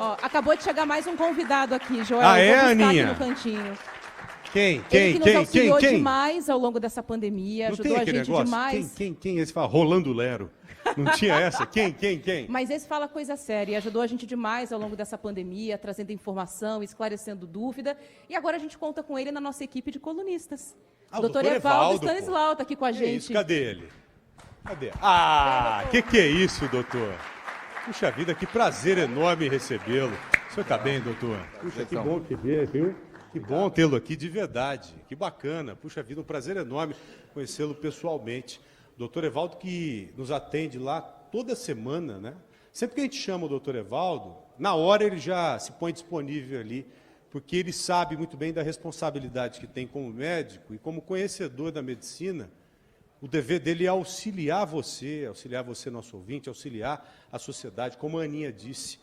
Ó, acabou de chegar mais um convidado aqui, Joel. Ah, Eu é, vou buscar Aninha? aqui no cantinho. Quem? Ele que nos auxiliou demais ao longo dessa pandemia, Não ajudou tem a aquele gente negócio? demais. Quem? Esse fala Rolando Lero. Não tinha essa? Quem? Mas esse fala coisa séria, ajudou a gente demais ao longo dessa pandemia, trazendo informação, esclarecendo dúvida. E agora a gente conta com ele na nossa equipe de colunistas. Ah, o doutor Evaldo Stanislau está aqui com a gente. Isso, cadê ele? Cadê? Ah, que é isso, doutor? Puxa vida, que prazer enorme recebê-lo. O senhor está bem, doutor? Puxa, que bom te ver, viu? Que bom tê-lo aqui de verdade. Que bacana. Puxa vida, um prazer enorme conhecê-lo pessoalmente. Doutor Evaldo que nos atende lá toda semana, né? Sempre que a gente chama o doutor Evaldo, na hora ele já se põe disponível ali, porque ele sabe muito bem da responsabilidade que tem como médico e como conhecedor da medicina. O dever dele é auxiliar você, nosso ouvinte, auxiliar a sociedade, como a Aninha disse.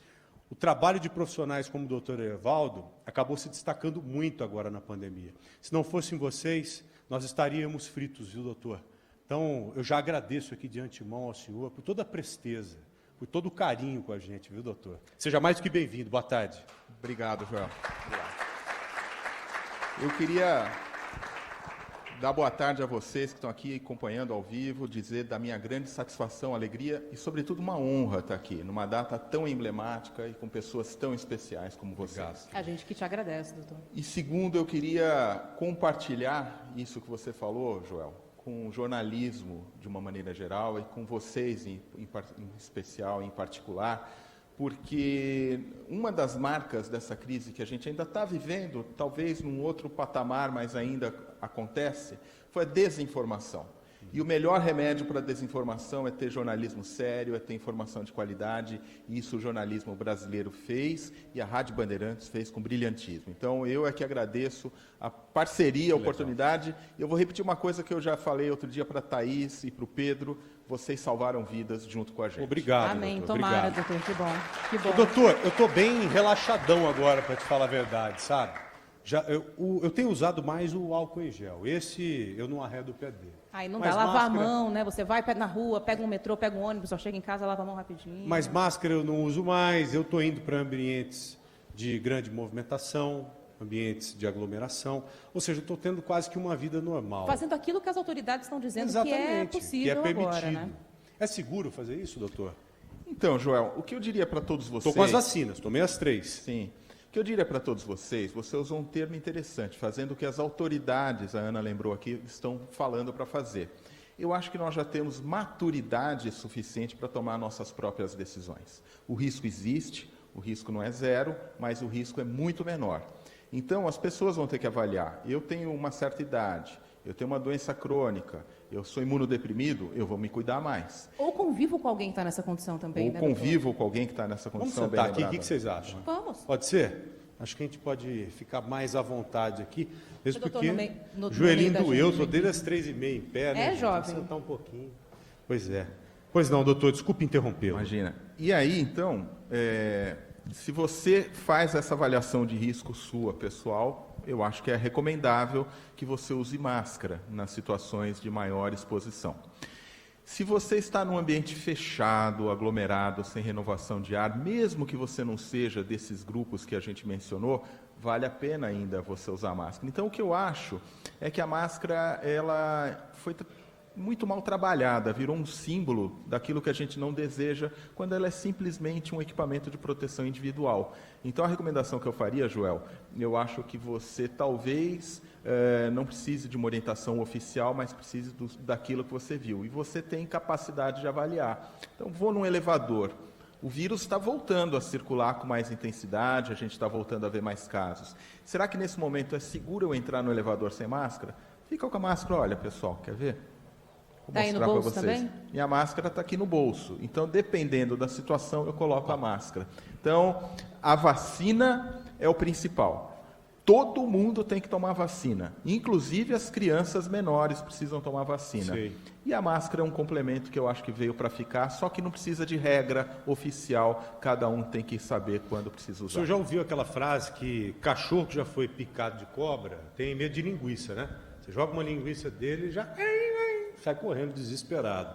O trabalho de profissionais como o doutor Evaldo acabou se destacando muito agora na pandemia. Se não fossem vocês, nós estaríamos fritos, viu, doutor? Então, eu já agradeço aqui de antemão ao senhor por toda a presteza, por todo o carinho com a gente, viu, doutor? Seja mais do que bem-vindo. Boa tarde. Obrigado, Joel. Obrigado. Eu queria dar boa tarde a vocês que estão aqui acompanhando ao vivo, dizer da minha grande satisfação, alegria e, sobretudo, uma honra estar aqui, numa data tão emblemática e com pessoas tão especiais como vocês. Obrigado. A gente que te agradece, doutor. E, segundo, eu queria compartilhar isso que você falou, Joel, com o jornalismo de uma maneira geral e com vocês em especial, em particular, porque uma das marcas dessa crise que a gente ainda está vivendo, talvez num outro patamar, mas ainda acontece, foi a desinformação. E o melhor remédio para a desinformação é ter jornalismo sério, é ter informação de qualidade, e isso o jornalismo brasileiro fez e a Rádio Bandeirantes fez com brilhantismo. Então, eu é que agradeço a parceria, a oportunidade. Eu vou repetir uma coisa que eu já falei outro dia para a Thaís e para o Pedro, vocês salvaram vidas junto com a gente. Obrigado, Amém, doutor. tomara, Obrigado. doutor, que bom. Que bom. Doutor, eu estou bem relaxadão agora, para te falar a verdade, sabe? Eu tenho usado mais o álcool em gel. Esse eu não arredo o pé dele. Aí não Mas dá, lavar máscara- a mão, né? Você vai na rua, pega um metrô, pega um ônibus, só chega em casa, lava a mão rapidinho. Mas máscara eu não uso mais, eu estou indo para ambientes de grande movimentação, ambientes de aglomeração, ou seja, eu estou tendo quase que uma vida normal. Fazendo aquilo que as autoridades estão dizendo Exatamente, que é possível que é permitido. agora, né? É seguro fazer isso, doutor? Então, Joel, o que eu diria para todos vocês... Estou com as vacinas, tomei as 3. Sim. O que eu diria para todos vocês, você usou um termo interessante, fazendo o que as autoridades, a Ana lembrou aqui, estão falando para fazer. Eu acho que nós já temos maturidade suficiente para tomar nossas próprias decisões. O risco existe, o risco não é zero, mas o risco é muito menor. Então, as pessoas vão ter que avaliar. Eu tenho uma certa idade, eu tenho uma doença crônica, eu sou imunodeprimido, eu vou me cuidar mais. Ou convivo com alguém que está nessa condição também, Ou né, convivo com alguém que está nessa Vamos condição sentar bem aqui, o lembrada. que vocês acham? doutor? Vamos. Pode ser? Acho que a gente pode ficar mais à vontade aqui, mesmo Doutor, porque no meio- no o joelhinho meio da doeu, gente estou aqui. desde as 3h30 em pé, né? É, gente? jovem. Vamos sentar um pouquinho. Pois é. Pois não, doutor, desculpe interrompê-lo. Imagina. E aí, então, se você faz essa avaliação de risco sua, pessoal, eu acho que é recomendável que você use máscara nas situações de maior exposição. Se você está num ambiente fechado, aglomerado, sem renovação de ar, mesmo que você não seja desses grupos que a gente mencionou, vale a pena ainda você usar máscara. Então, o que eu acho é que a máscara ela foi muito mal trabalhada, virou um símbolo daquilo que a gente não deseja, quando ela é simplesmente um equipamento de proteção individual. Então, a recomendação que eu faria, Joel, eu acho que você talvez não precise de uma orientação oficial, mas precise daquilo que você viu. E você tem capacidade de avaliar. Então, vou num elevador. O vírus está voltando a circular com mais intensidade, a gente está voltando a ver mais casos. Será que nesse momento é seguro eu entrar no elevador sem máscara? Fica com a máscara, olha, pessoal, quer ver? Vou Tá aí no mostrar pra bolso vocês. também? Minha máscara está aqui no bolso. Então, dependendo da situação, eu coloco a máscara. Então, a vacina é o principal. Todo mundo tem que tomar vacina. Inclusive, as crianças menores precisam tomar vacina. Sei. E a máscara é um complemento que eu acho que veio para ficar, só que não precisa de regra oficial. Cada um tem que saber quando precisa O usar. senhor já ouviu aquela frase que cachorro que já foi picado de cobra tem medo de linguiça, né? Você joga uma linguiça dele e já sai correndo desesperado.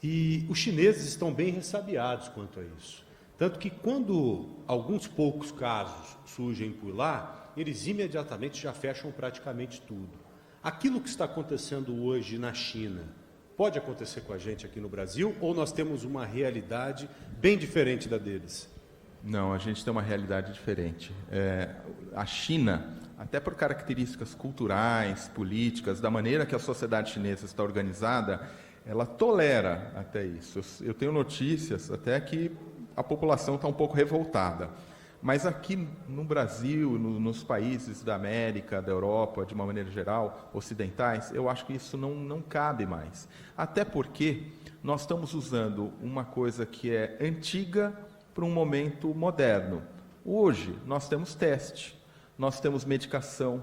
E os chineses estão bem ressabiados quanto a isso. Tanto que quando alguns poucos casos surgem por lá, eles imediatamente já fecham praticamente tudo. Aquilo que está acontecendo hoje na China, pode acontecer com a gente aqui no Brasil, ou nós temos uma realidade bem diferente da deles? Não, a gente tem uma realidade diferente. A China, até por características culturais, políticas, da maneira que a sociedade chinesa está organizada, ela tolera até isso. Eu tenho notícias até que a população está um pouco revoltada. Mas aqui no Brasil, nos países da América, da Europa, de uma maneira geral, ocidentais, eu acho que isso não cabe mais. Até porque nós estamos usando uma coisa que é antiga para um momento moderno. Hoje, nós temos teste, nós temos medicação,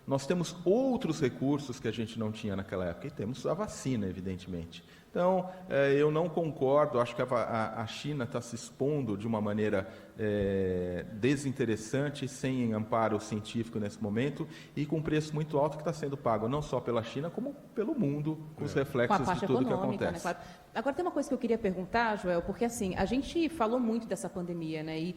nós temos outros recursos que a gente não tinha naquela época, e temos a vacina, evidentemente. Então, eu não concordo, acho que a China está se expondo de uma maneira desinteressante, sem amparo científico nesse momento, e com um preço muito alto que está sendo pago, não só pela China, como pelo mundo, com os reflexos de tudo que acontece. Né, claro. Agora, tem uma coisa que eu queria perguntar, Joel, porque assim, a gente falou muito dessa pandemia, né, e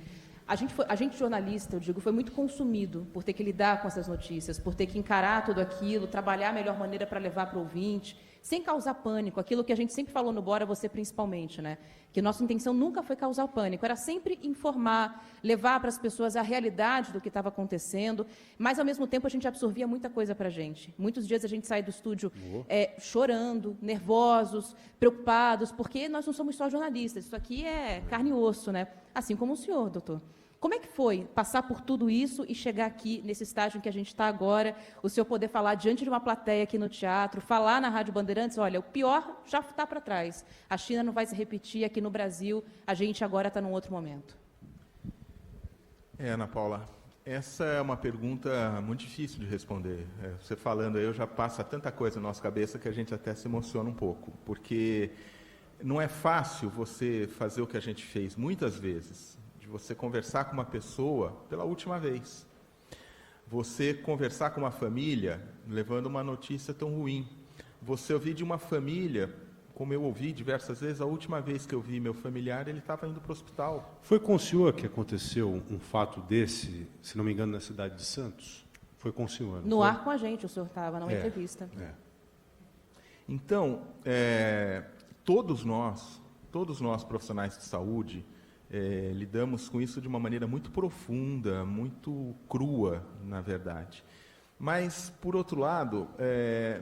a gente jornalista, eu digo, foi muito consumido por ter que lidar com essas notícias, por ter que encarar tudo aquilo, trabalhar a melhor maneira para levar para o ouvinte, sem causar pânico, aquilo que a gente sempre falou no Bora, você principalmente, né? Que nossa intenção nunca foi causar pânico, era sempre informar, levar para as pessoas a realidade do que estava acontecendo, mas, ao mesmo tempo, a gente absorvia muita coisa para a gente. Muitos dias a gente sai do estúdio chorando, nervosos, preocupados, porque nós não somos só jornalistas, isso aqui é carne e osso, né? Assim como o senhor, doutor. Como é que foi passar por tudo isso e chegar aqui, nesse estágio em que a gente está agora, o senhor poder falar diante de uma plateia aqui no teatro, falar na Rádio Bandeirantes, olha, o pior já está para trás, a China não vai se repetir aqui no Brasil, a gente agora está num outro momento. Ana Paula, essa é uma pergunta muito difícil de responder. Você falando aí, eu já passa tanta coisa na nossa cabeça que a gente até se emociona um pouco, porque não é fácil você fazer o que a gente fez muitas vezes, você conversar com uma pessoa pela última vez, você conversar com uma família levando uma notícia tão ruim, você ouvir de uma família, como eu ouvi diversas vezes, a última vez que eu vi meu familiar, ele estava indo para o hospital. Foi com o senhor que aconteceu um fato desse, se não me engano, na cidade de Santos? Foi com o senhor? No ar com a gente, o senhor estava numa entrevista. Então, todos nós profissionais de saúde, lidamos com isso de uma maneira muito profunda, muito crua, na verdade. Mas, por outro lado,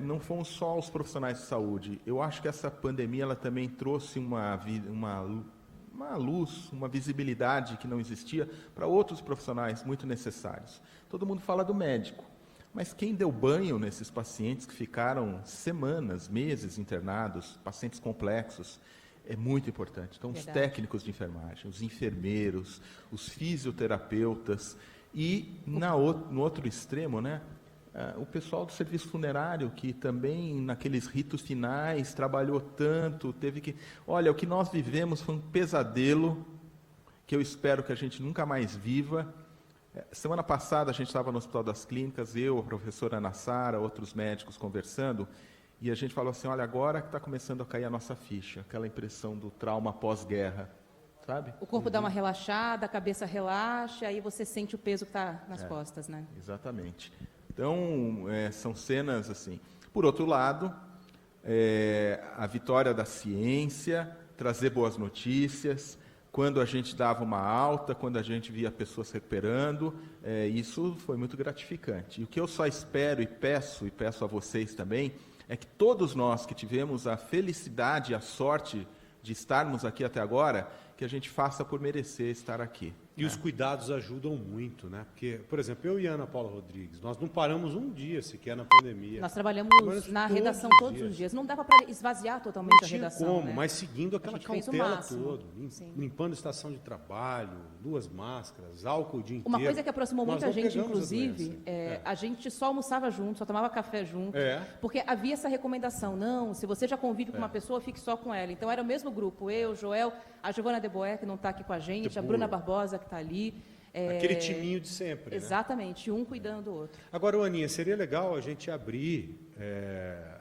não fomos só os profissionais de saúde. Eu acho que essa pandemia ela também trouxe uma luz, uma visibilidade que não existia para outros profissionais muito necessários. Todo mundo fala do médico, mas quem deu banho nesses pacientes que ficaram semanas, meses internados, pacientes complexos, é muito importante. Então, os técnicos de enfermagem, os enfermeiros, os fisioterapeutas e, no outro extremo, né, o pessoal do serviço funerário, que também, naqueles ritos finais, trabalhou tanto, teve que... Olha, o que nós vivemos foi um pesadelo que eu espero que a gente nunca mais viva. Semana passada, a gente estava no Hospital das Clínicas, eu, a professora Ana Sara, outros médicos conversando, e a gente falou assim, olha, agora que está começando a cair a nossa ficha, aquela impressão do trauma pós-guerra, sabe? O corpo dá uma relaxada, a cabeça relaxa, aí você sente o peso que está nas costas, né? Exatamente. Então, são cenas assim. Por outro lado, a vitória da ciência, trazer boas notícias, quando a gente dava uma alta, quando a gente via pessoas recuperando, isso foi muito gratificante. E o que eu só espero e peço a vocês também, é que todos nós que tivemos a felicidade e a sorte de estarmos aqui até agora, que a gente faça por merecer estar aqui. E os cuidados ajudam muito, né? Porque, por exemplo, eu e a Ana Paula Rodrigues, nós não paramos um dia sequer na pandemia. Nós trabalhamos na redação todos os dias. Não dava para esvaziar totalmente a redação. Não tinha como, né? mas seguindo aquela cautela toda. Sim. Limpando a estação de trabalho, 2 máscaras, álcool o dia inteiro. Uma coisa que aproximou muita gente, inclusive, a gente só almoçava junto, só tomava café junto, porque havia essa recomendação, não, se você já convive com uma pessoa, fique só com ela. Então, era o mesmo grupo, eu, Joel, a Giovana de Boer, que não está aqui com a gente, a Bruna Barbosa, que está ali. Aquele timinho de sempre, exatamente, um cuidando do outro. Agora, Aninha, seria legal a gente abrir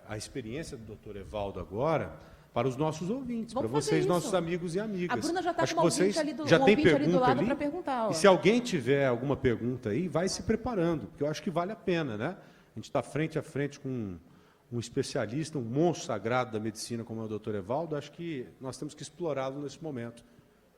a experiência do Dr. Evaldo agora para os nossos ouvintes, para Vamos fazer vocês, isso. nossos amigos e amigas. A Bruna já está Acho com que uma vocês ouvinte ali do, já um tem ouvinte ali do pergunta lado ali. para perguntar. Ó. E se alguém tiver alguma pergunta aí, vai se preparando, porque eu acho que vale a pena, né? A gente está frente a frente com um especialista, um monstro sagrado da medicina como é o Dr. Evaldo. Acho que nós temos que explorá-lo nesse momento.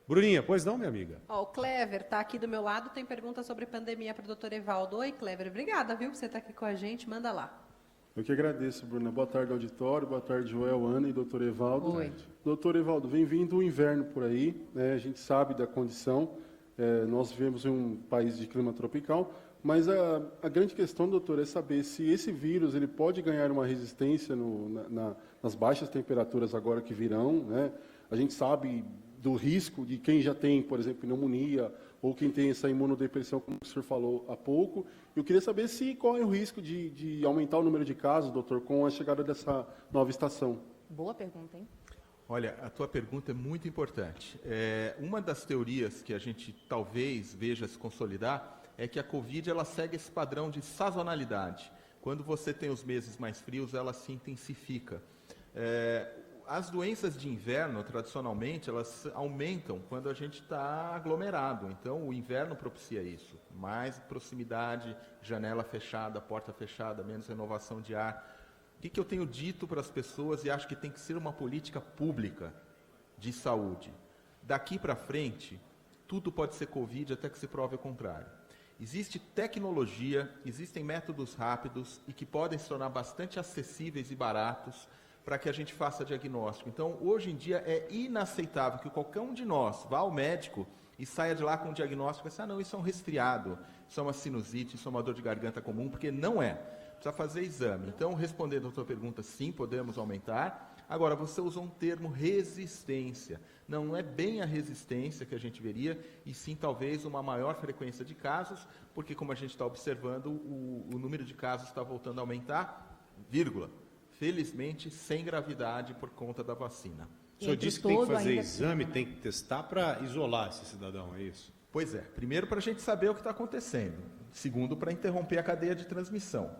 Bruninha, pois não, minha amiga? Ó, o Clever está aqui do meu lado, tem pergunta sobre pandemia para o Dr. Evaldo. Oi, Clever, obrigada, viu, por você estar aqui com a gente. Manda lá. Eu que agradeço, Bruna. Boa tarde, auditório. Boa tarde, Joel, Ana e doutor Evaldo. Oi. Doutor Evaldo, vem vindo o inverno por aí, né? A gente sabe da condição. Nós vivemos em um país de clima tropical, mas a grande questão, doutor, é saber se esse vírus ele pode ganhar uma resistência nas baixas temperaturas agora que virão, né? A gente sabe do risco de quem já tem, por exemplo, pneumonia, ou quem tem essa imunodepressão, como o senhor falou há pouco. Eu queria saber se corre o risco de aumentar o número de casos, doutor, com a chegada dessa nova estação. Boa pergunta, hein? Olha, a tua pergunta é muito importante. Uma das teorias que a gente talvez veja se consolidar é que a Covid ela segue esse padrão de sazonalidade. Quando você tem os meses mais frios, ela se intensifica. As doenças de inverno, tradicionalmente, elas aumentam quando a gente está aglomerado. Então, o inverno propicia isso. Mais proximidade, janela fechada, porta fechada, menos renovação de ar. O que eu tenho dito para as pessoas e acho que tem que ser uma política pública de saúde? Daqui para frente, tudo pode ser Covid até que se prove o contrário. Existe tecnologia, existem métodos rápidos e que podem se tornar bastante acessíveis e baratos para que a gente faça diagnóstico. Então, hoje em dia, é inaceitável que qualquer um de nós vá ao médico e saia de lá com um diagnóstico e pense, não, isso é um resfriado, isso é uma sinusite, isso é uma dor de garganta comum, porque não é. Precisa fazer exame. Então, respondendo a tua pergunta, sim, podemos aumentar. Agora, você usou um termo resistência. Não é bem a resistência que a gente veria, e sim, talvez, uma maior frequência de casos, porque, como a gente está observando, o número de casos está voltando a aumentar, vírgula. Felizmente, sem gravidade por conta da vacina. O senhor disse que tem que fazer exame, tem que testar para isolar esse cidadão, é isso? Pois é. Primeiro, para a gente saber o que está acontecendo. Segundo, para interromper a cadeia de transmissão.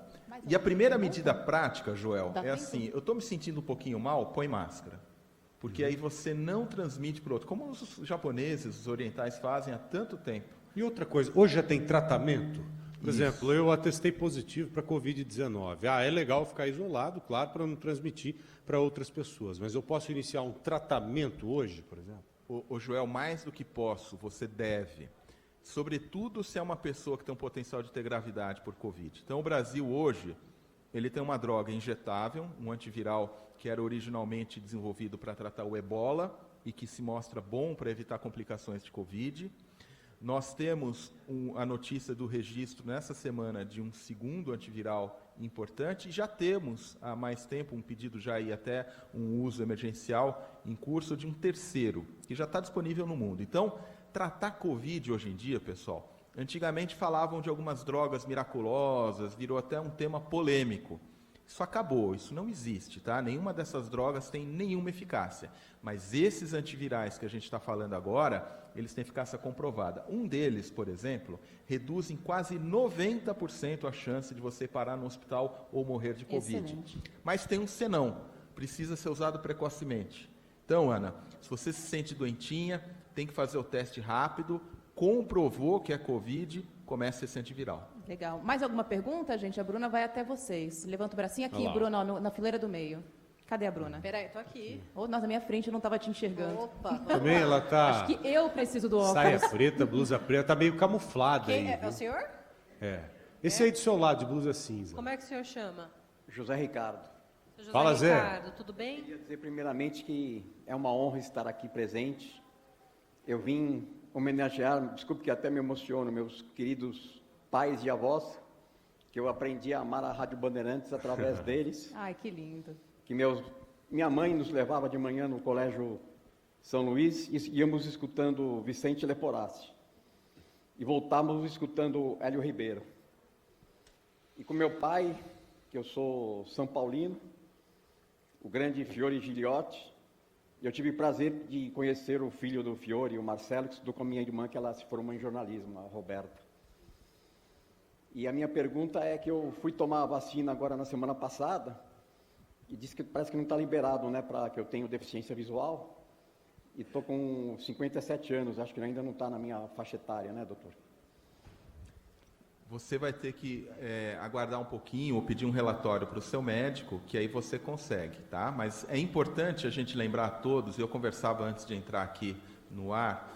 E a primeira medida prática, Joel, é assim, eu estou me sentindo um pouquinho mal, põe máscara. Porque aí você não transmite para o outro. Como os japoneses, os orientais fazem há tanto tempo. E outra coisa, hoje já tem tratamento? Por Isso. exemplo, eu atestei positivo para Covid-19. É legal ficar isolado, claro, para não transmitir para outras pessoas. Mas eu posso iniciar um tratamento hoje, por exemplo? Ô Joel, mais do que posso, você deve. Sobretudo se é uma pessoa que tem um potencial de ter gravidade por Covid. Então, o Brasil hoje, ele tem uma droga injetável, um antiviral que era originalmente desenvolvido para tratar o ebola e que se mostra bom para evitar complicações de Covid. Nós temos a notícia do registro nessa semana de um segundo antiviral importante e já temos há mais tempo um pedido já e até um uso emergencial em curso de um terceiro, que já está disponível no mundo. Então, tratar Covid hoje em dia, pessoal, antigamente falavam de algumas drogas miraculosas, virou até um tema polêmico. Isso acabou, isso não existe, tá? Nenhuma dessas drogas tem nenhuma eficácia. Mas esses antivirais que a gente está falando agora, eles têm eficácia comprovada. Um deles, por exemplo, reduz em quase 90% a chance de você parar no hospital ou morrer de Covid. Excelente. Mas tem um senão, precisa ser usado precocemente. Então, Ana, se você se sente doentinha, tem que fazer o teste rápido, comprovou que é Covid, comece esse antiviral. Legal. Mais alguma pergunta, gente? A Bruna vai até vocês. Levanta o bracinho aqui, Olá. Bruna, ó, na fileira do meio. Cadê a Bruna? Peraí, tô aqui. Oh, nossa, na minha frente eu não estava te enxergando. Opa. Também ela está Acho que eu preciso do óculos. saia preta, blusa preta, está meio camuflada Quem aí. é o senhor? Esse aí do seu lado, de blusa cinza. Como é que o senhor chama? José Ricardo. Seu José Fala, Zé. Ricardo, tudo bem? Queria dizer primeiramente que é uma honra estar aqui presente. Eu vim homenagear, desculpe que até me emociono, meus queridos pais e avós, que eu aprendi a amar a Rádio Bandeirantes através deles, Ai, que lindo. que minha mãe nos levava de manhã no Colégio São Luís e íamos escutando Vicente Leporassi. E voltávamos escutando Hélio Ribeiro. E com meu pai, que eu sou São Paulino, o grande Fiore Gigliotti, eu tive o prazer de conhecer o filho do Fiore, o Marcelo, que estudou com a minha irmã, que ela se formou em jornalismo, a Roberta. E a minha pergunta é que eu fui tomar a vacina agora na semana passada, e disse que parece que não está liberado, né, para que eu tenho deficiência visual. E estou com 57 anos, acho que ainda não está na minha faixa etária, né, doutor? Você vai ter que aguardar um pouquinho ou pedir um relatório para o seu médico, que aí você consegue, tá? Mas é importante a gente lembrar a todos, eu conversava antes de entrar aqui no ar,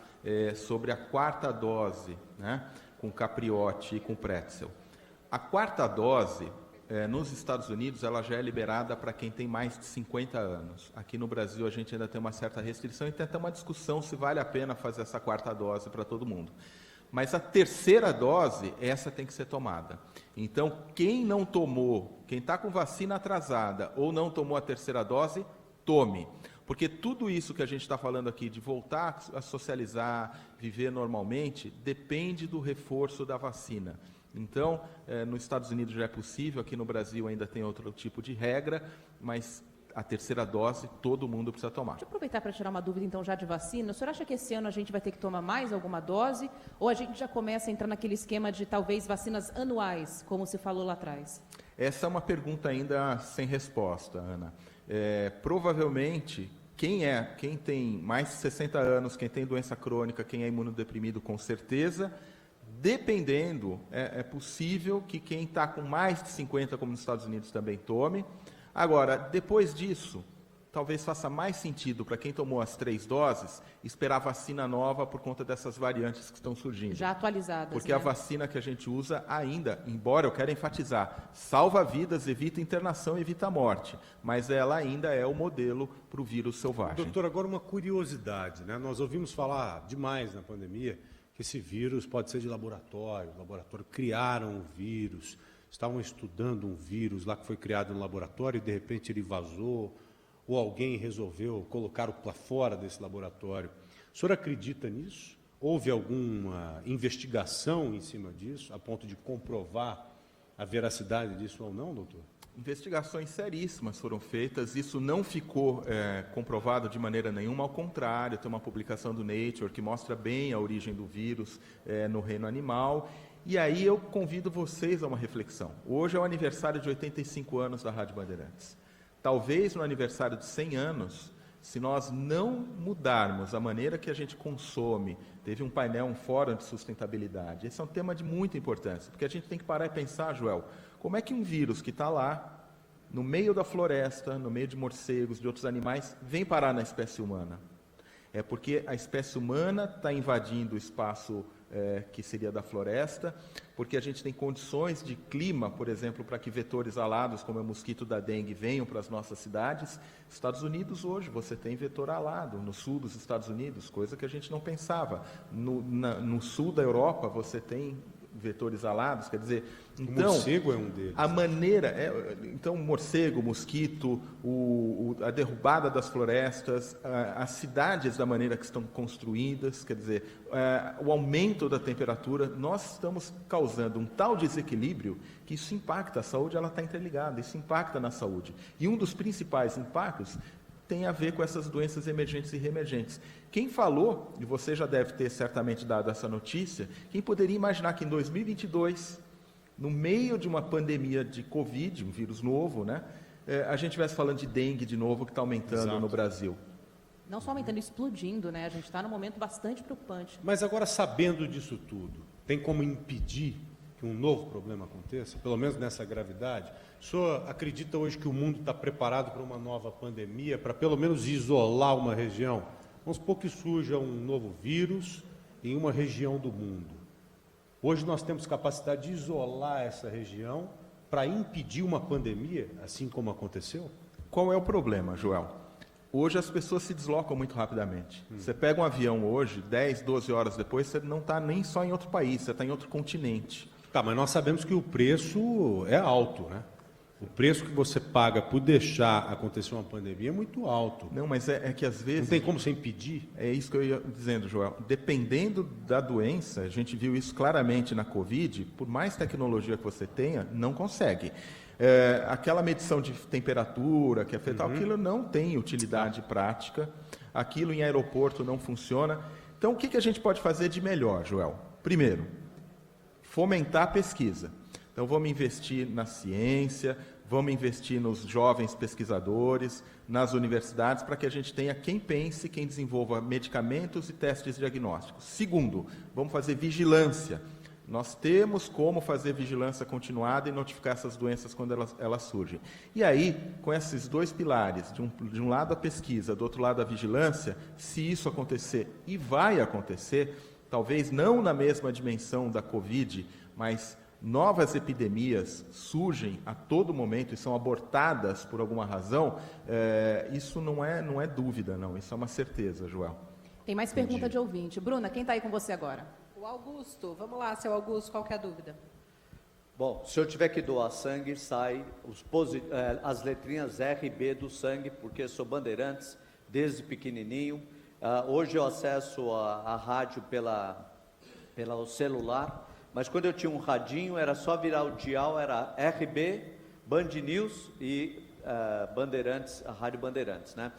sobre a 4ª dose, né, com Capriotti e com Pretzel. A 4ª dose, nos Estados Unidos, ela já é liberada para quem tem mais de 50 anos. Aqui no Brasil, a gente ainda tem uma certa restrição e tem até uma discussão se vale a pena fazer essa 4ª dose para todo mundo. Mas a 3ª dose, essa tem que ser tomada. Então, quem não tomou, quem está com vacina atrasada ou não tomou a 3ª dose, tome. Porque tudo isso que a gente está falando aqui, de voltar a socializar, viver normalmente, depende do reforço da vacina. Então, nos Estados Unidos já é possível, aqui no Brasil ainda tem outro tipo de regra, mas a 3ª dose todo mundo precisa tomar. Deixa eu aproveitar para tirar uma dúvida, então, já de vacina. O senhor acha que esse ano a gente vai ter que tomar mais alguma dose? Ou a gente já começa a entrar naquele esquema de, talvez, vacinas anuais, como se falou lá atrás? Essa é uma pergunta ainda sem resposta, Ana. Provavelmente, quem tem mais de 60 anos, quem tem doença crônica, quem é imunodeprimido, com certeza. Dependendo, é possível que quem está com mais de 50, como nos Estados Unidos, também tome. Agora, depois disso, talvez faça mais sentido para quem tomou as 3 doses esperar vacina nova por conta dessas variantes que estão surgindo. Já atualizadas, Porque né? a vacina que a gente usa ainda, embora eu quero enfatizar, salva vidas, evita internação, evita morte, mas ela ainda é o modelo para o vírus selvagem. Doutor, agora uma curiosidade, né? Nós ouvimos falar demais na pandemia que esse vírus pode ser de laboratório. O laboratório criaram o vírus, estavam estudando um vírus lá que foi criado no laboratório e de repente ele vazou, ou alguém resolveu colocar-o para fora desse laboratório. O senhor acredita nisso? Houve alguma investigação em cima disso, a ponto de comprovar a veracidade disso ou não, doutor? Investigações seríssimas foram feitas, isso não ficou comprovado de maneira nenhuma, ao contrário, tem uma publicação do Nature que mostra bem a origem do vírus no reino animal. E aí eu convido vocês a uma reflexão. Hoje é o aniversário de 85 anos da Rádio Bandeirantes. Talvez no aniversário de 100 anos, se nós não mudarmos a maneira que a gente consome, teve um painel, um fórum de sustentabilidade, esse é um tema de muita importância, porque a gente tem que parar e pensar, Joel, como é que um vírus que está lá, no meio da floresta, no meio de morcegos, de outros animais, vem parar na espécie humana? É porque a espécie humana está invadindo o espaço que seria da floresta, porque a gente tem condições de clima, por exemplo, para que vetores alados, como é o mosquito da dengue, venham para as nossas cidades. Estados Unidos hoje, você tem vetor alado, no sul dos Estados Unidos, coisa que a gente não pensava. No sul da Europa, você tem vetores alados, quer dizer, então, o morcego é um deles. A maneira, então, o morcego, o mosquito, a derrubada das florestas, as cidades da maneira que estão construídas, quer dizer, o aumento da temperatura, nós estamos causando um tal desequilíbrio que isso impacta a saúde, ela está interligada, isso impacta na saúde. E um dos principais impactos tem a ver com essas doenças emergentes e reemergentes. Quem falou, e você já deve ter certamente dado essa notícia, quem poderia imaginar que em 2022, no meio de uma pandemia de Covid, um vírus novo, né, a gente estivesse falando de dengue de novo, que está aumentando Exato. no Brasil. Não só aumentando, explodindo, né? A gente está num momento bastante preocupante. Mas agora, sabendo disso tudo, tem como impedir que um novo problema aconteça, pelo menos nessa gravidade? O senhor acredita hoje que o mundo está preparado para uma nova pandemia, para pelo menos isolar uma região? Vamos supor que surja um novo vírus em uma região do mundo. Hoje nós temos capacidade de isolar essa região para impedir uma pandemia, assim como aconteceu? Qual é o problema, Joel? Hoje as pessoas se deslocam muito rapidamente. Você pega um avião hoje, 10, 12 horas depois, você não está nem só em outro país, você está em outro continente. Tá, mas nós sabemos que o preço é alto, né? O preço que você paga por deixar acontecer uma pandemia é muito alto. Não, mas é que às vezes... Não tem como você impedir? É isso que eu ia dizendo, Joel. Dependendo da doença, a gente viu isso claramente na Covid, por mais tecnologia que você tenha, não consegue. Aquela medição de temperatura que é feita, aquilo não tem utilidade prática, aquilo em aeroporto não funciona. Então, o que a gente pode fazer de melhor, Joel? Primeiro, fomentar a pesquisa. Então, vamos investir na ciência, vamos investir nos jovens pesquisadores, nas universidades, para que a gente tenha quem pense, quem desenvolva medicamentos e testes diagnósticos. Segundo, vamos fazer vigilância. Nós temos como fazer vigilância continuada e notificar essas doenças quando elas surgem. E aí, com esses dois pilares, de um lado a pesquisa, do outro lado a vigilância, se isso acontecer, e vai acontecer, talvez não na mesma dimensão da Covid, mas novas epidemias surgem a todo momento e são abortadas por alguma razão, isso não é dúvida, não, isso é uma certeza, Joel. Tem mais pergunta de ouvinte. Bruna, quem está aí com você agora? O Augusto, vamos lá, seu Augusto, qual que é a dúvida? Bom, se eu tiver que doar sangue, sai as letrinhas R e B do sangue, porque sou bandeirantes desde pequenininho. Hoje eu acesso a rádio pelo celular, mas quando eu tinha um radinho, era só virar o dial, era RB, Band News e Bandeirantes, a Rádio Bandeirantes, né?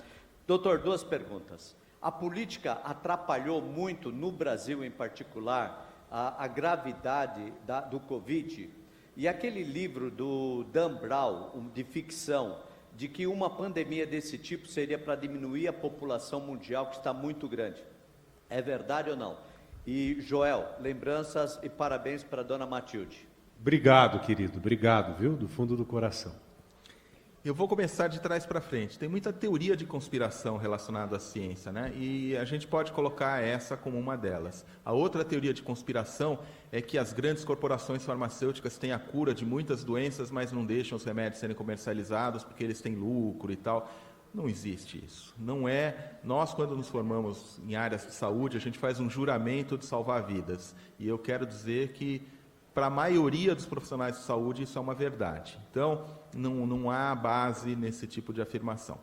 Doutor, duas perguntas. A política atrapalhou muito, no Brasil em particular, a gravidade do Covid? E aquele livro do Dan Brown, de ficção, de que uma pandemia desse tipo seria para diminuir a população mundial, que está muito grande. É verdade ou não? E, Joel, lembranças e parabéns para a dona Matilde. Obrigado, querido. Obrigado, viu? Do fundo do coração. Eu vou começar de trás para frente. Tem muita teoria de conspiração relacionada à ciência, né? E a gente pode colocar essa como uma delas. A outra teoria de conspiração é que as grandes corporações farmacêuticas têm a cura de muitas doenças, mas não deixam os remédios serem comercializados porque eles têm lucro e tal. Não existe isso. Não é. Nós, quando nos formamos em áreas de saúde, a gente faz um juramento de salvar vidas. E eu quero dizer que, para a maioria dos profissionais de saúde, isso é uma verdade. Então, não há base nesse tipo de afirmação.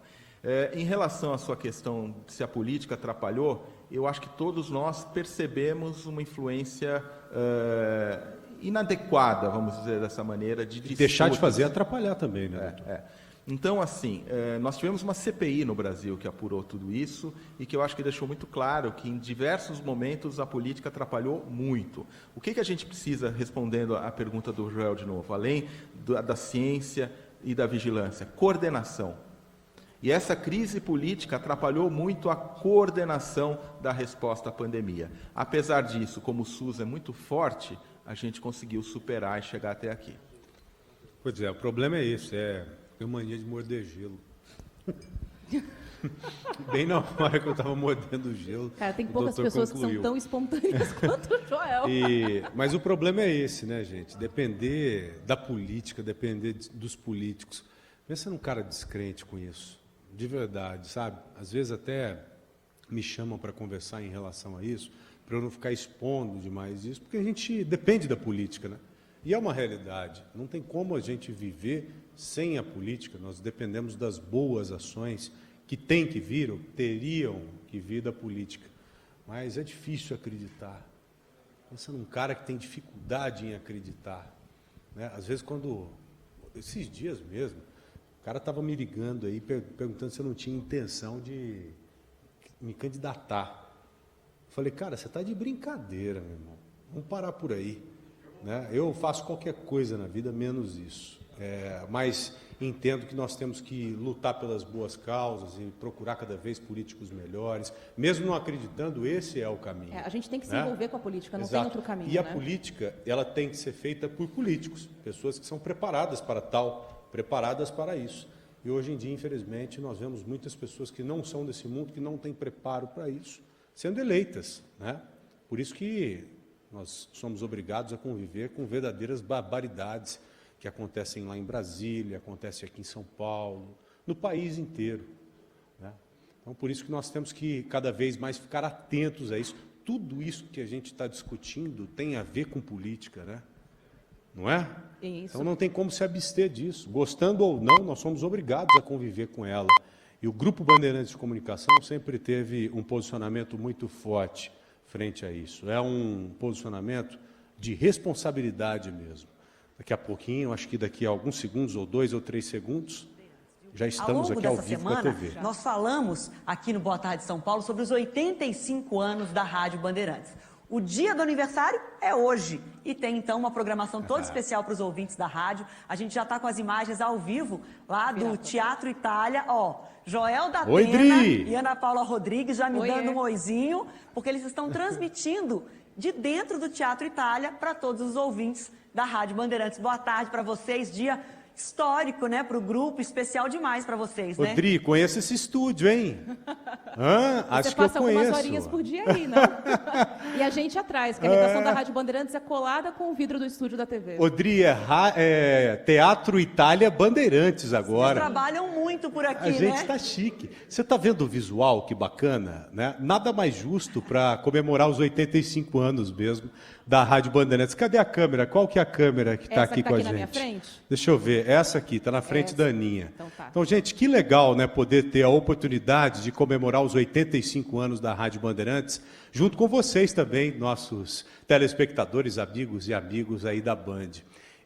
Em relação à sua questão de se a política atrapalhou, eu acho que todos nós percebemos uma influência inadequada, vamos dizer dessa maneira, de deixar de fazer atrapalhar também, né? Então, assim, nós tivemos uma CPI no Brasil que apurou tudo isso e que eu acho que deixou muito claro que, em diversos momentos, a política atrapalhou muito. O que a gente precisa, respondendo à pergunta do Joel de novo, além da ciência e da vigilância? Coordenação. E essa crise política atrapalhou muito a coordenação da resposta à pandemia. Apesar disso, como o SUS é muito forte, a gente conseguiu superar e chegar até aqui. Pois é, o problema é esse, eu mania de morder gelo. Bem na hora que eu estava mordendo o gelo. Cara, tem poucas pessoas que são tão espontâneas quanto o Joel. Mas o problema é esse, né, gente? Depender da política, depender dos políticos. Pensa num cara descrente com isso. De verdade, sabe? Às vezes até me chamam para conversar em relação a isso, para eu não ficar expondo demais isso, porque a gente depende da política, né? E é uma realidade. Não tem como a gente viver sem a política. Nós dependemos das boas ações que têm que vir, ou teriam que vir da política. Mas é difícil acreditar. Pensa num cara que tem dificuldade em acreditar, né? Às vezes, esses dias mesmo, o cara estava me ligando aí, perguntando se eu não tinha intenção de me candidatar. Eu falei, cara, você está de brincadeira, meu irmão. Vamos parar por aí, né? Eu faço qualquer coisa na vida, menos isso. Mas entendo que nós temos que lutar pelas boas causas e procurar cada vez políticos melhores. Mesmo não acreditando, esse é o caminho. A gente tem que se envolver com a política, não Exato. tem outro caminho. E a política, ela tem que ser feita por políticos, pessoas que são preparadas para tal, preparadas para isso. E hoje em dia, infelizmente, nós vemos muitas pessoas que não são desse mundo, que não têm preparo para isso, sendo eleitas, né? Por isso que nós somos obrigados a conviver com verdadeiras barbaridades que acontecem lá em Brasília, acontecem aqui em São Paulo, no país inteiro, né? Então, por isso que nós temos que cada vez mais ficar atentos a isso. Tudo isso que a gente está discutindo tem a ver com política, né? Não é? Isso. Então não tem como se abster disso. Gostando ou não, nós somos obrigados a conviver com ela. E o Grupo Bandeirantes de Comunicação sempre teve um posicionamento muito forte frente a isso. É um posicionamento de responsabilidade mesmo. Daqui a pouquinho, acho que daqui a alguns segundos, ou 2 ou 3 segundos, já estamos aqui ao vivo com a TV. Nós falamos aqui no Boa Tarde São Paulo sobre os 85 anos da Rádio Bandeirantes. O dia do aniversário é hoje. E tem, então, uma programação toda especial para os ouvintes da rádio. A gente já está com as imagens ao vivo lá do Teatro Itália. Ó, Joel da Oi, Pena Dri. e Ana Paula Rodrigues já me Oiê. dando um oizinho, porque eles estão transmitindo de dentro do Teatro Itália para todos os ouvintes da Rádio Bandeirantes. Boa tarde para vocês. Dia histórico, né, para o grupo, especial demais para vocês, né? Rodri, conheço esse estúdio, hein? Acho Você que eu passa algumas conheço. horinhas por dia aí, né? E a gente atrás, que a redação da Rádio Bandeirantes é colada com o vidro do estúdio da TV. Rodri, é Teatro Itália Bandeirantes Eles agora. trabalham muito por aqui, A gente né? está chique. Você está vendo o visual, que bacana, né? Nada mais justo para comemorar os 85 anos mesmo da Rádio Bandeirantes. Cadê a câmera? Qual que é a câmera que está Essa aqui que tá com aqui a na minha gente? frente? Deixa eu ver. Essa aqui, está na frente Essa. da Aninha. Então tá. Então, gente, que legal, né? Poder ter a oportunidade de comemorar os 85 anos da Rádio Bandeirantes, junto com vocês também, nossos telespectadores, amigos e amigos aí da Band.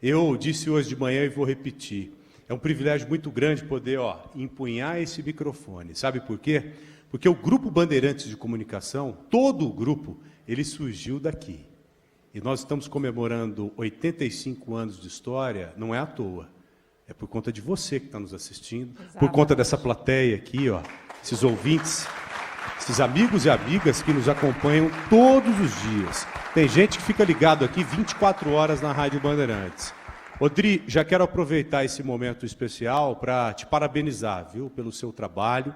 Eu disse hoje de manhã e vou repetir. É um privilégio muito grande poder, empunhar esse microfone. Sabe por quê? Porque o Grupo Bandeirantes de Comunicação, todo o grupo, ele surgiu daqui. E nós estamos comemorando 85 anos de história, não é à toa. É por conta de você que está nos assistindo, por conta dessa plateia aqui, esses ouvintes, esses amigos e amigas que nos acompanham todos os dias. Tem gente que fica ligado aqui 24 horas na Rádio Bandeirantes. Odri, já quero aproveitar esse momento especial para te parabenizar, viu, pelo seu trabalho,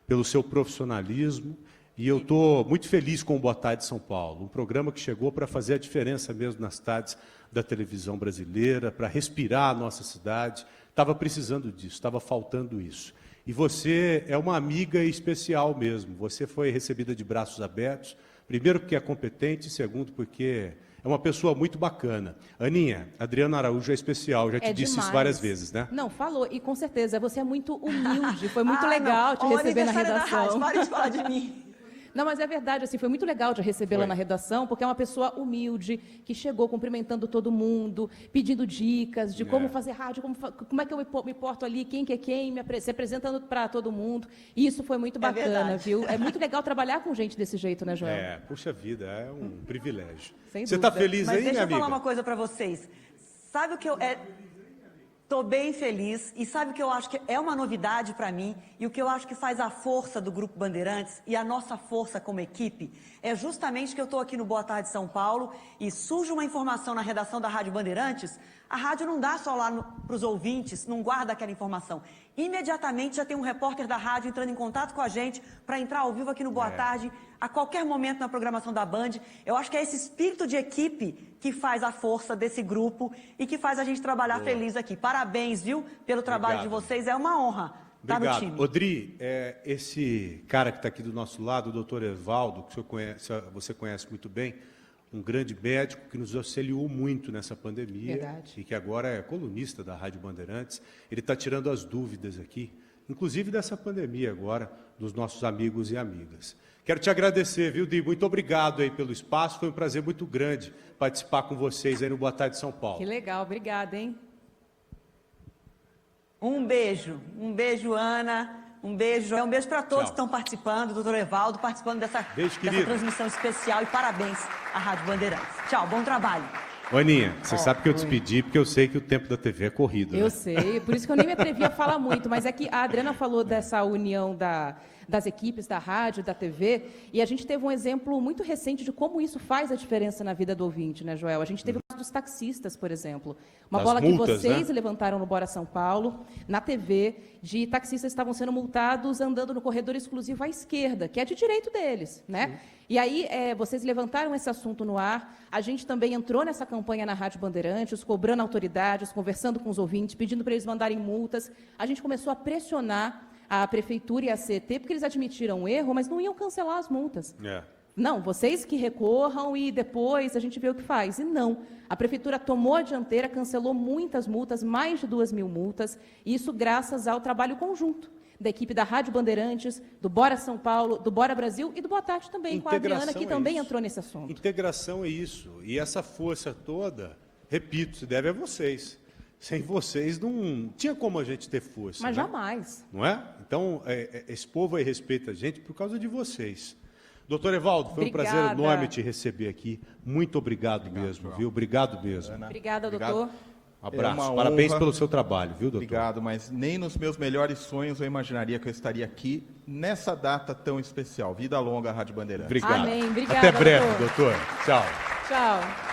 pelo seu profissionalismo. E eu estou muito feliz com o Boa Tarde São Paulo, um programa que chegou para fazer a diferença mesmo nas tardes da televisão brasileira, para respirar a nossa cidade. Estava precisando disso, estava faltando isso. E você é uma amiga especial mesmo. Você foi recebida de braços abertos, primeiro porque é competente, segundo porque é uma pessoa muito bacana. Aninha, Adriana Araújo é especial, já te disse isso várias vezes, né? Não, falou, e com certeza, você é muito humilde, foi muito Ah, legal não. te Ó, receber na aniversário da rádio, redação. para de falar de mim. Não, mas é verdade, assim, foi muito legal de recebê-la na redação, porque é uma pessoa humilde, que chegou cumprimentando todo mundo, pedindo dicas de como fazer rádio, como é que eu me porto ali, quem que é quem, se apresentando para todo mundo. E isso foi muito bacana, verdade. viu? É muito legal trabalhar com gente desse jeito, né, Joel? Puxa vida, é um privilégio. Sem Você está dúvida. feliz Mas aí, deixa minha eu falar amiga? uma coisa para vocês. Sabe o que eu... Tô bem feliz e sabe o que eu acho que é uma novidade para mim e o que eu acho que faz a força do Grupo Bandeirantes e a nossa força como equipe é justamente que eu estou aqui no Boa Tarde São Paulo e surge uma informação na redação da Rádio Bandeirantes, a rádio não dá só lá para os ouvintes, não guarda aquela informação. Imediatamente já tem um repórter da rádio entrando em contato com a gente para entrar ao vivo aqui no Boa Tarde, a qualquer momento na programação da Band. Eu acho que é esse espírito de equipe que faz a força desse grupo e que faz a gente trabalhar feliz aqui. Parabéns, viu, pelo trabalho de vocês. É uma honra estar no time. Odri, esse cara que está aqui do nosso lado, o doutor Evaldo, que você conhece muito bem, um grande médico que nos auxiliou muito nessa pandemia. Verdade. E que agora é colunista da Rádio Bandeirantes. Ele está tirando as dúvidas aqui, inclusive dessa pandemia agora, dos nossos amigos e amigas. Quero te agradecer, viu, Di? Muito obrigado aí pelo espaço. Foi um prazer muito grande participar com vocês aí no Boa Tarde São Paulo. Que legal, obrigada, hein? Um beijo, Ana, um beijo para todos que estão participando, doutor Evaldo, participando dessa querido. transmissão especial e parabéns à Rádio Bandeirantes. Tchau, bom trabalho. Aninha, você sabe que eu despedi porque eu sei que o tempo da TV é corrido, né? Eu sei, por isso que eu nem me atrevi a falar muito, mas é que a Adriana falou dessa união das equipes da rádio, da TV, e a gente teve um exemplo muito recente de como isso faz a diferença na vida do ouvinte, né, Joel? A gente teve o caso dos taxistas, por exemplo. Uma Das bola multas, que vocês né? levantaram no Bora São Paulo, na TV, de taxistas que estavam sendo multados andando no corredor exclusivo à esquerda, que é de direito deles, né? Sim. E aí, vocês levantaram esse assunto no ar, a gente também entrou nessa campanha na Rádio Bandeirantes, cobrando autoridades, conversando com os ouvintes, pedindo para eles mandarem multas. A gente começou a pressionar a Prefeitura e a CET, porque eles admitiram o erro, mas não iam cancelar as multas. Não, vocês que recorram e depois a gente vê o que faz. E não, a Prefeitura tomou a dianteira, cancelou muitas multas, mais de 2.000 multas, e isso graças ao trabalho conjunto da equipe da Rádio Bandeirantes, do Bora São Paulo, do Bora Brasil e do Boa Tarde também, com a Adriana, que também entrou nesse assunto. Integração é isso. E essa força toda, repito, se deve a vocês. Sem vocês não tinha como a gente ter força. Mas né? jamais. Não é? Então, esse povo aí respeita a gente por causa de vocês. Doutor Evaldo, foi um Obrigada. prazer enorme te receber aqui. Muito obrigado mesmo, João. viu? Obrigado mesmo. Obrigada, Obrigado. doutor. Um abraço. É uma Parabéns honra. pelo seu trabalho, viu, doutor? Obrigado, mas nem nos meus melhores sonhos eu imaginaria que eu estaria aqui nessa data tão especial. Vida longa à Rádio Bandeirantes. Obrigado. Amém. Obrigada, Até breve, doutor. doutor. Tchau. Tchau.